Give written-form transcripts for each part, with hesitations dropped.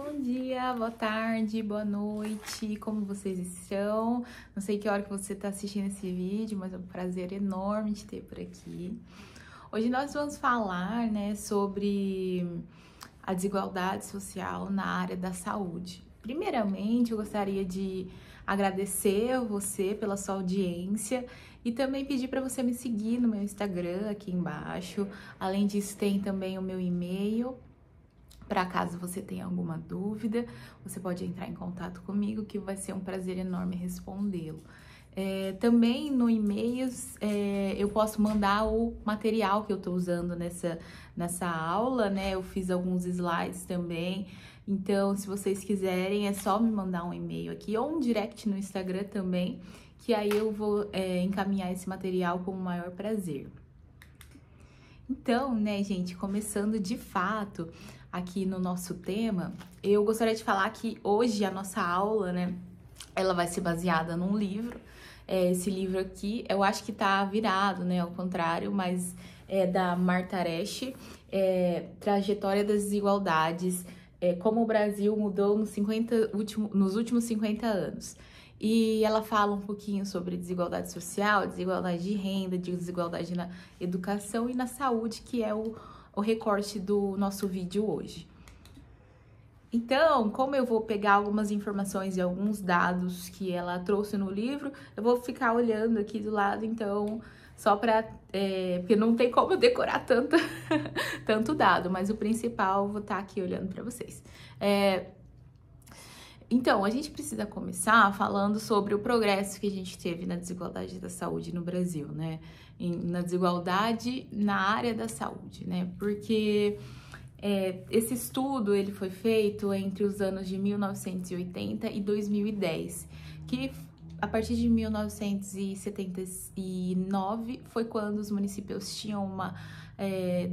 Bom dia, boa tarde, boa noite, como vocês estão? Não sei que hora que você está assistindo esse vídeo, mas é um prazer enorme te ter por aqui. Hoje nós vamos falar, sobre a desigualdade social na área da saúde. Primeiramente, eu gostaria de agradecer a você pela sua audiência e também pedir para você me seguir no meu Instagram aqui embaixo. Além disso, tem também o meu e-mail. Para caso você tenha alguma dúvida, você pode entrar em contato comigo, que vai ser um prazer enorme respondê-lo. Também no e-mail eu posso mandar o material que eu estou usando nessa aula, né? Eu fiz alguns slides também. Então, se vocês quiserem, é só me mandar um e-mail aqui ou um direct no Instagram também, que aí eu vou encaminhar esse material com o maior prazer. Então, né, gente, começando de fato aqui no nosso tema, eu gostaria de falar que hoje a nossa aula, né, ela vai ser baseada num livro. Esse livro aqui, eu acho que tá virado, né, ao contrário, mas é da Martha Argerich, Trajetória das Desigualdades, como o Brasil mudou nos últimos 50 anos. E ela fala um pouquinho sobre desigualdade social, desigualdade de renda, desigualdade na educação e na saúde, que é o recorte do nosso vídeo hoje. Então, como eu vou pegar algumas informações e alguns dados que ela trouxe no livro, eu vou ficar olhando aqui do lado, então, só para... porque não tem como eu decorar tanto dado, mas o principal eu vou estar aqui olhando para vocês. Então, a gente precisa começar falando sobre o progresso que a gente teve na desigualdade da saúde no Brasil, né? Na desigualdade na área da saúde, né? Porque esse estudo ele foi feito entre os anos de 1980 e 2010, que a partir de 1979 foi quando os municípios tinham uma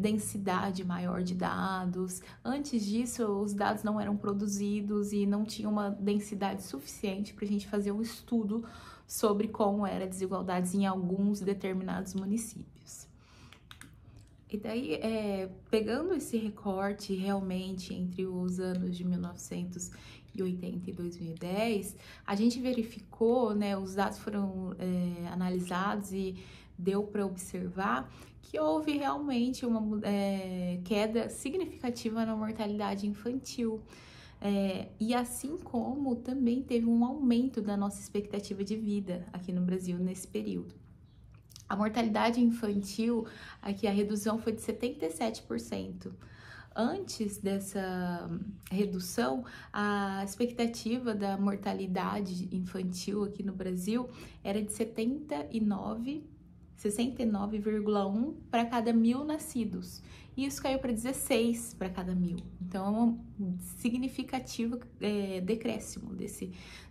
densidade maior de dados. Antes disso, os dados não eram produzidos e não tinha uma densidade suficiente para a gente fazer um estudo sobre como era a desigualdade em alguns determinados municípios. E daí, pegando esse recorte realmente entre os anos de 1980 e 2010, a gente verificou, né, os dados foram analisados e deu para observar que houve realmente uma queda significativa na mortalidade infantil. E assim como também teve um aumento da nossa expectativa de vida aqui no Brasil nesse período. A mortalidade infantil, aqui a redução foi de 77%. Antes dessa redução, a expectativa da mortalidade infantil aqui no Brasil era de 69,1 para cada 1.000 nascidos. E isso caiu para 16 para cada 1.000. Então, é um significativo decréscimo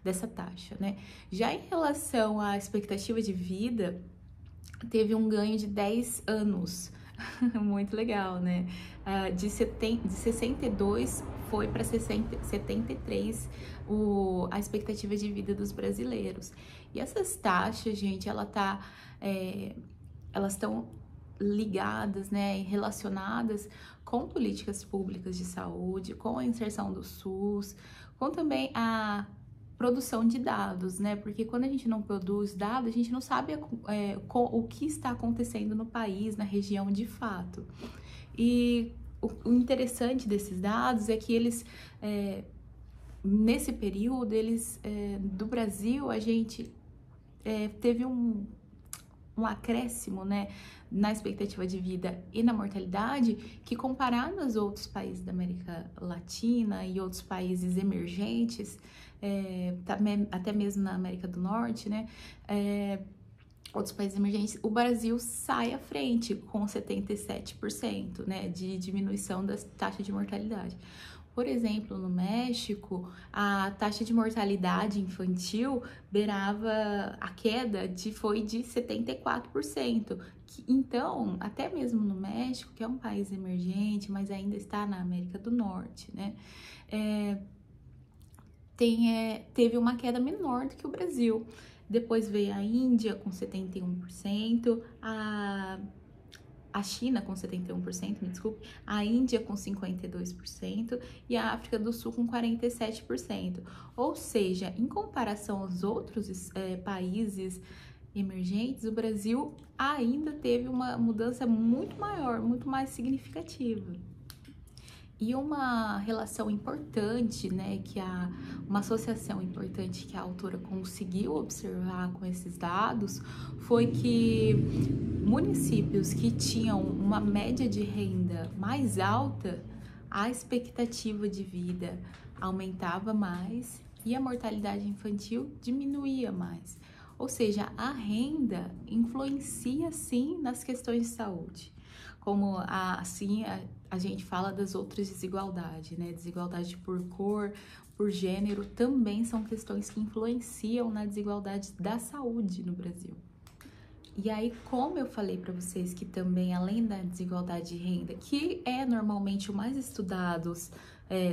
dessa taxa, né? Já em relação à expectativa de vida, teve um ganho de 10 anos. Muito legal, né? De 62 foi para 73 a expectativa de vida dos brasileiros. E essas taxas, gente, elas estão ligadas, né, e relacionadas com políticas públicas de saúde, com a inserção do SUS, com também a produção de dados, né? Porque quando a gente não produz dados, a gente não sabe o que está acontecendo no país, na região de fato. E o interessante desses dados é que eles, nesse período, do Brasil, a gente teve um acréscimo, né, na expectativa de vida e na mortalidade, que comparado aos outros países da América Latina e outros países emergentes, até mesmo na América do Norte, né, outros países emergentes, o Brasil sai à frente com 77%, né, de diminuição da taxa de mortalidade. Por exemplo, no México, a taxa de mortalidade infantil beirava a queda foi de 74%. Então, até mesmo no México, que é um país emergente, mas ainda está na América do Norte, né? Teve uma queda menor do que o Brasil. Depois veio a Índia com 71%, a a China com 71%, me desculpe, a Índia com 52% e a África do Sul com 47%. Ou seja, em comparação aos outros países emergentes, o Brasil ainda teve uma mudança muito maior, muito mais significativa. E uma relação importante, né, uma associação importante que a autora conseguiu observar com esses dados foi que municípios que tinham uma média de renda mais alta, a expectativa de vida aumentava mais e a mortalidade infantil diminuía mais. Ou seja, a renda influencia sim nas questões de saúde. Como assim a gente fala das outras desigualdades, né? Desigualdade por cor, por gênero, também são questões que influenciam na desigualdade da saúde no Brasil. E aí, como eu falei para vocês que também, além da desigualdade de renda, que é normalmente o mais estudados,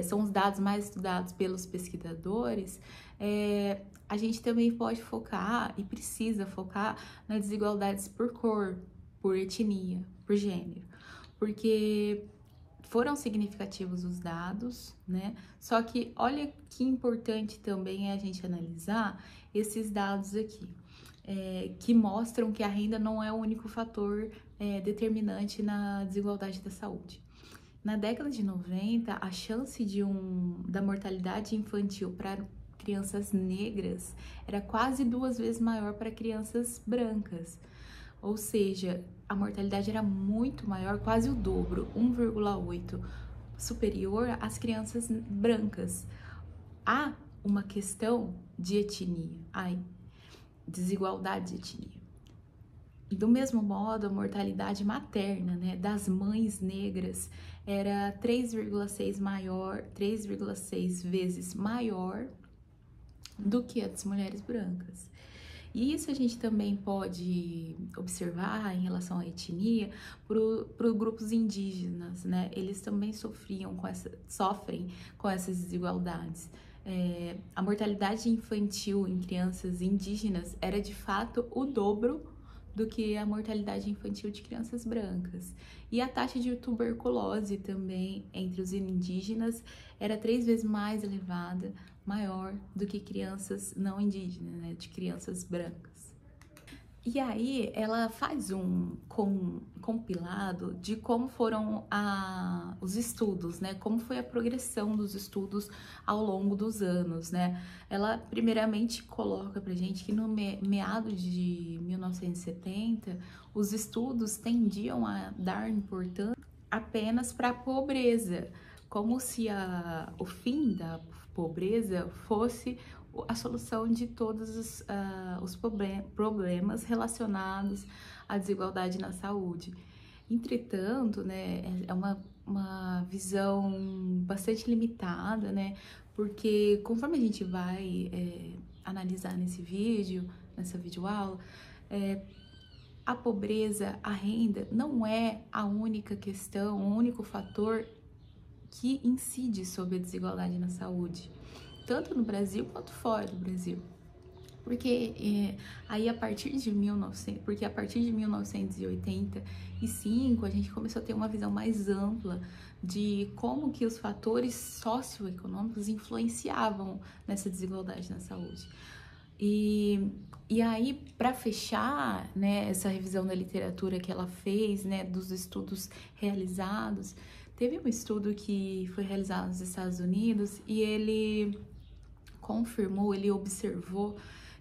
são os dados mais estudados pelos pesquisadores, a gente também pode focar e precisa focar nas desigualdades por cor, por etnia, por gênero, porque foram significativos os dados, né? Só que olha que importante também é a gente analisar esses dados aqui, que mostram que a renda não é o único fator determinante na desigualdade da saúde. Na década de 90, a chance da mortalidade infantil para crianças negras era quase 2 vezes maior para crianças brancas. Ou seja, a mortalidade era muito maior, quase o dobro, 1,8, superior às crianças brancas. Há uma questão de etnia, desigualdade de etnia. E do mesmo modo, a mortalidade materna, né, das mães negras era 3,6 vezes maior do que a das mulheres brancas. E isso a gente também pode observar em relação à etnia para os grupos indígenas, né? Eles também sofrem com essas desigualdades. A mortalidade infantil em crianças indígenas era de fato o dobro do que a mortalidade infantil de crianças brancas. E a taxa de tuberculose também entre os indígenas era 3 vezes mais elevada, maior do que crianças não indígenas, né, de crianças brancas. E aí ela faz um compilado de como foram os estudos, né? Como foi a progressão dos estudos ao longo dos anos, né? Ela primeiramente coloca pra gente que no meado de 1970, os estudos tendiam a dar importância apenas para a pobreza, como se o fim da pobreza fosse a solução de todos os problemas relacionados à desigualdade na saúde. Entretanto, né, é uma visão bastante limitada, né, porque conforme a gente vai analisar nessa videoaula, a pobreza, a renda não é a única questão, o único fator que incide sobre a desigualdade na saúde, tanto no Brasil quanto fora do Brasil. Porque a partir de 1985 a gente começou a ter uma visão mais ampla de como que os fatores socioeconômicos influenciavam nessa desigualdade na saúde. E aí, para fechar, né, essa revisão da literatura que ela fez, né, dos estudos realizados, teve um estudo que foi realizado nos Estados Unidos e ele observou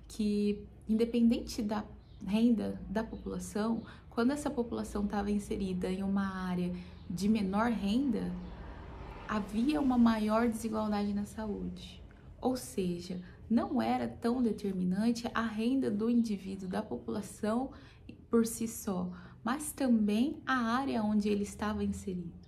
que, independente da renda da população, quando essa população estava inserida em uma área de menor renda, havia uma maior desigualdade na saúde. Ou seja, não era tão determinante a renda do indivíduo, da população por si só, mas também a área onde ele estava inserido.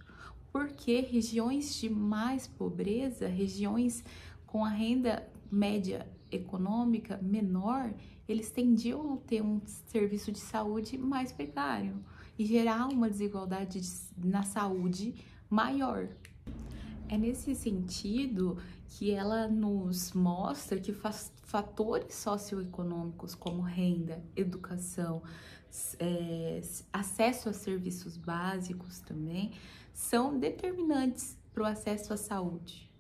Porque regiões de mais pobreza, regiões com a renda média econômica menor, eles tendiam a ter um serviço de saúde mais precário e gerar uma desigualdade na saúde maior. É nesse sentido que ela nos mostra que fatores socioeconômicos como renda, educação, acesso a serviços básicos também, são determinantes para o acesso à saúde.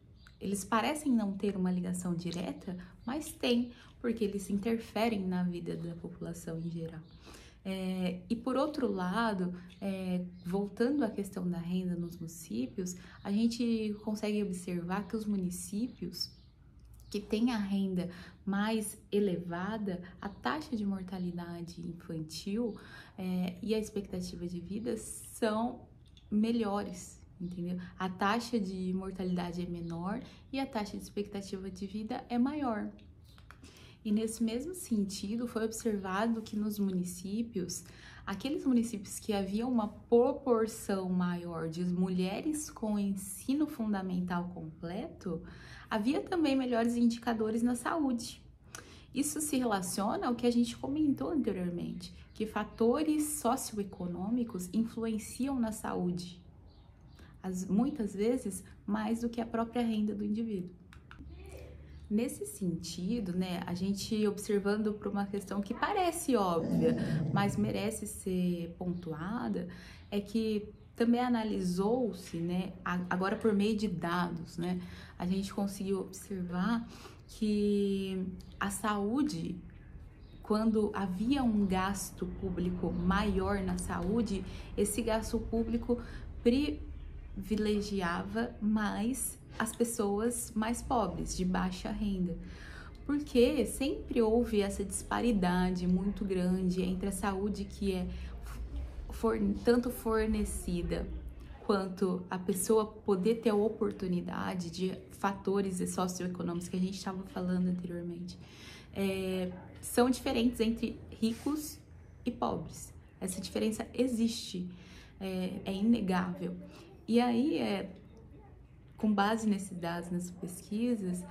Eles parecem não ter uma ligação direta, mas tem, porque eles interferem na vida da população em geral. E por outro lado, voltando à questão da renda nos municípios, a gente consegue observar que os municípios que têm a renda mais elevada, a taxa de mortalidade infantil e a expectativa de vida são melhores, entendeu? A taxa de mortalidade é menor e a taxa de expectativa de vida é maior. E nesse mesmo sentido, foi observado que nos municípios, aqueles municípios que havia uma proporção maior de mulheres com ensino fundamental completo, havia também melhores indicadores na saúde. Isso se relaciona ao que a gente comentou anteriormente, que fatores socioeconômicos influenciam na saúde, muitas vezes mais do que a própria renda do indivíduo. Nesse sentido, né, a gente observando por uma questão que parece óbvia, mas merece ser pontuada, é que também analisou-se, né, agora por meio de dados, né, a gente conseguiu observar que a saúde, quando havia um gasto público maior na saúde, esse gasto público privilegiava mais as pessoas mais pobres, de baixa renda, porque sempre houve essa disparidade muito grande entre a saúde que é tanto fornecida quanto a pessoa poder ter a oportunidade de fatores socioeconômicos que a gente estava falando anteriormente. São diferentes entre ricos e pobres. Essa diferença existe, é inegável. E aí, com base nesses dados, nessas pesquisas,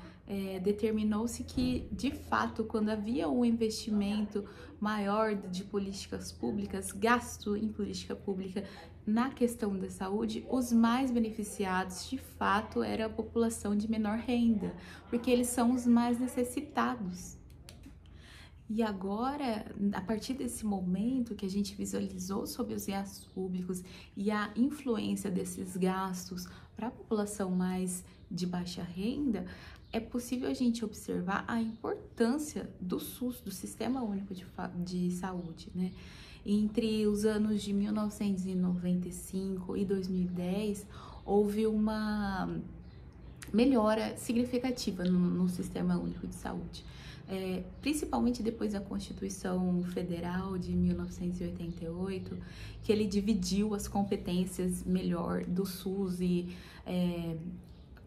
determinou-se que, de fato, quando havia um investimento maior de políticas públicas, gasto em política pública na questão da saúde, os mais beneficiados, de fato, era a população de menor renda, porque eles são os mais necessitados. E agora, a partir desse momento que a gente visualizou sobre os gastos públicos e a influência desses gastos para a população mais de baixa renda, é possível a gente observar a importância do SUS, do Sistema Único de Saúde, né? Entre os anos de 1995 e 2010, houve uma melhora significativa no Sistema Único de Saúde. Principalmente depois da Constituição Federal de 1988, que ele dividiu as competências melhor do SUS e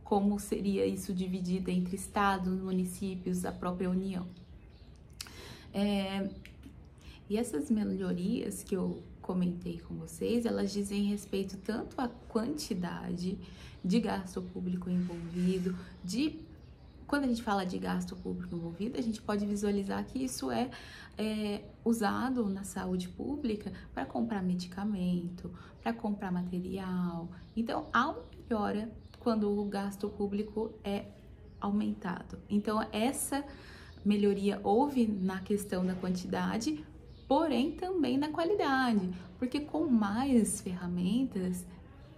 como seria isso dividido entre estados, municípios, a própria União. E essas melhorias que eu comentei com vocês, elas dizem respeito tanto à quantidade de gasto público envolvido, quando a gente fala de gasto público envolvido, a gente pode visualizar que isso é usado na saúde pública para comprar medicamento, para comprar material. Então, há uma melhora quando o gasto público é aumentado. Então, essa melhoria houve na questão da quantidade, porém também na qualidade, porque com mais ferramentas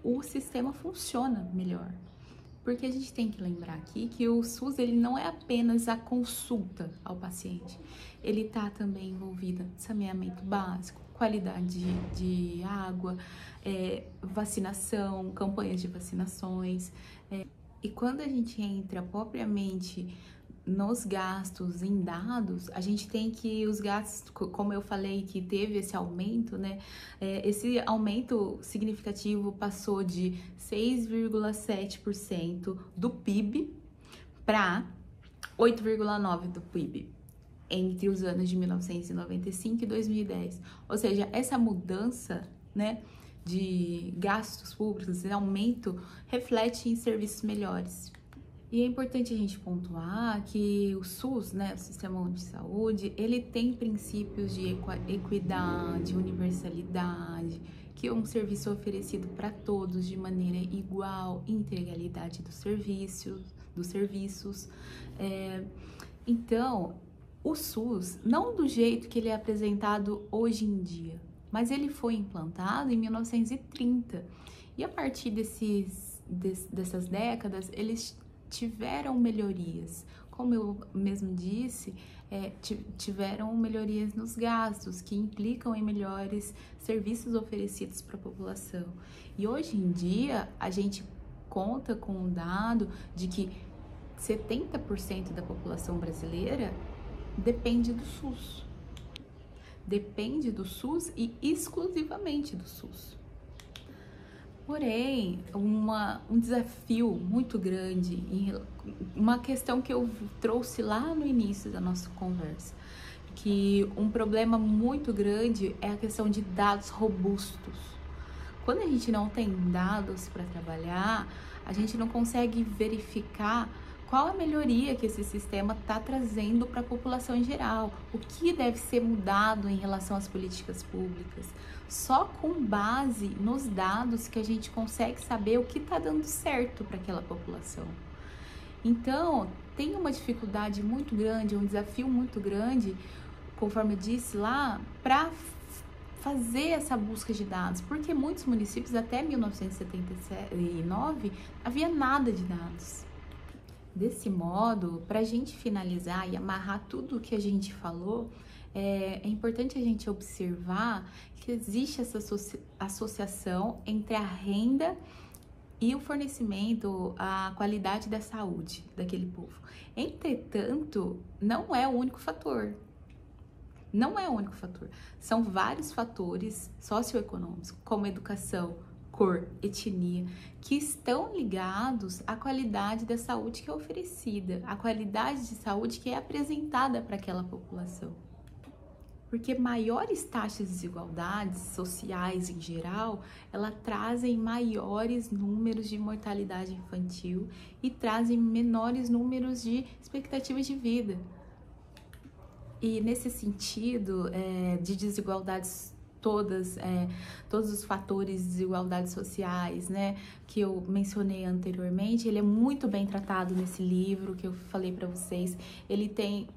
o sistema funciona melhor. Porque a gente tem que lembrar aqui que o SUS ele não é apenas a consulta ao paciente, ele está também envolvido em saneamento básico, qualidade de água, vacinação, campanhas de vacinações. E quando a gente entra propriamente nos gastos em dados, a gente tem que os gastos, como eu falei, que teve esse aumento, né? Esse aumento significativo passou de 6,7% do PIB para 8,9% do PIB entre os anos de 1995 e 2010. Ou seja, essa mudança, né, de gastos públicos, esse aumento, reflete em serviços melhores. E é importante a gente pontuar que o SUS, né, o Sistema Único de Saúde, ele tem princípios de equidade, universalidade, que é um serviço oferecido para todos de maneira igual, integralidade dos serviços. Então, O SUS, não do jeito que ele é apresentado hoje em dia, mas ele foi implantado em 1930. E a partir dessas décadas, eles tiveram melhorias. Como eu mesmo disse, tiveram melhorias nos gastos, que implicam em melhores serviços oferecidos para a população. E hoje em dia, a gente conta com um dado de que 70% da população brasileira depende do SUS. Depende do SUS e exclusivamente do SUS. Porém, um desafio muito grande, uma questão que eu trouxe lá no início da nossa conversa, que um problema muito grande é a questão de dados robustos. Quando a gente não tem dados para trabalhar, a gente não consegue verificar qual a melhoria que esse sistema está trazendo para a população em geral, o que deve ser mudado em relação às políticas públicas. Só com base nos dados que a gente consegue saber o que está dando certo para aquela população. Então, tem uma dificuldade muito grande, um desafio muito grande, conforme eu disse lá, para fazer essa busca de dados, porque muitos municípios até 1979 havia nada de dados. Desse modo, para a gente finalizar e amarrar tudo o que a gente falou, é importante a gente observar que existe essa associação entre a renda e o fornecimento, a qualidade da saúde daquele povo. Entretanto, não é o único fator. Não é o único fator. São vários fatores socioeconômicos, como educação, cor, etnia, que estão ligados à qualidade da saúde que é oferecida, à qualidade de saúde que é apresentada para aquela população. Porque maiores taxas de desigualdades sociais em geral, elas trazem maiores números de mortalidade infantil e trazem menores números de expectativas de vida. E nesse sentido, de desigualdades todos os fatores de desigualdades sociais, né, que eu mencionei anteriormente, ele é muito bem tratado nesse livro que eu falei para vocês. Ele tem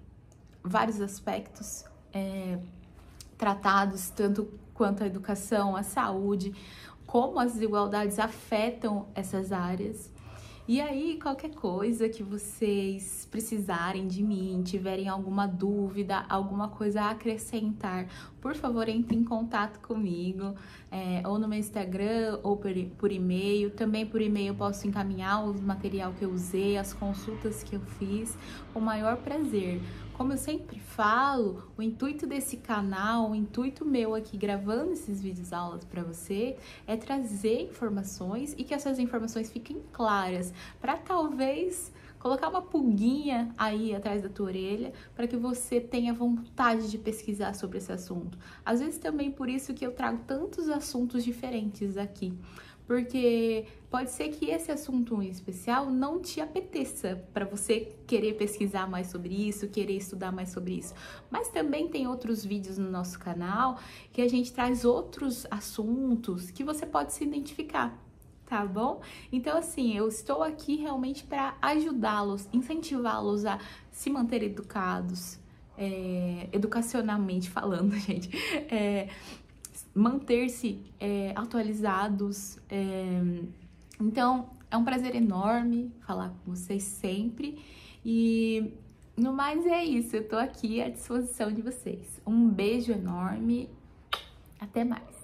vários aspectos tratados, tanto quanto a educação, a saúde, como as desigualdades afetam essas áreas. E aí, qualquer coisa que vocês precisarem de mim, tiverem alguma dúvida, alguma coisa a acrescentar, por favor, entre em contato comigo, ou no meu Instagram, ou por e-mail. Também por e-mail eu posso encaminhar o material que eu usei, as consultas que eu fiz, com o maior prazer. Como eu sempre falo, o intuito desse canal, o intuito meu aqui gravando esses vídeos aulas para você é trazer informações e que essas informações fiquem claras, para talvez colocar uma pulguinha aí atrás da tua orelha para que você tenha vontade de pesquisar sobre esse assunto. Às vezes também por isso que eu trago tantos assuntos diferentes aqui. Porque pode ser que esse assunto em especial não te apeteça para você querer pesquisar mais sobre isso, querer estudar mais sobre isso. Mas também tem outros vídeos no nosso canal que a gente traz outros assuntos que você pode se identificar, tá bom? Então, assim, eu estou aqui realmente para ajudá-los, incentivá-los a se manter educados, educacionalmente falando, gente, manter-se atualizados. Então, é um prazer enorme falar com vocês sempre. E no mais é isso, eu tô aqui à disposição de vocês. Um beijo enorme, até mais.